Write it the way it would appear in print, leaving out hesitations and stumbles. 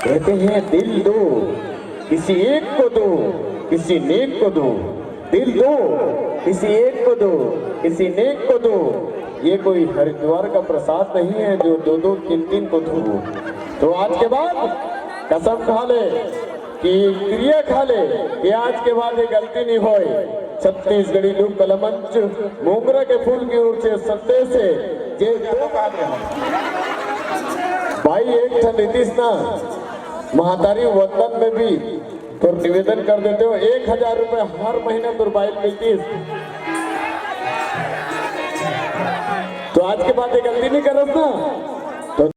कहते हैं दिल दो किसी एक को दो किसी नेक को दो, दिल दो किसी एक को दो किसी नेक को दो। ये कोई हरिद्वार का प्रसाद नहीं है जो दो दो तीन तीन को दो। तो आज के बाद कसम खा ले कि क्रिया खा ले कि आज के बाद ये गलती नहीं होए। छत्तीसगढ़ी लोक कला मंच मोगरा के फूल की ओर से सत्य से जे दो भाई एक था नीतीश ना महातारी वतन में भी तो निवेदन कर देते हो 1000 रुपए हर महीने तो बाइक मिलती है। तो आज के बाद ये गलती नहीं कर रहा ना।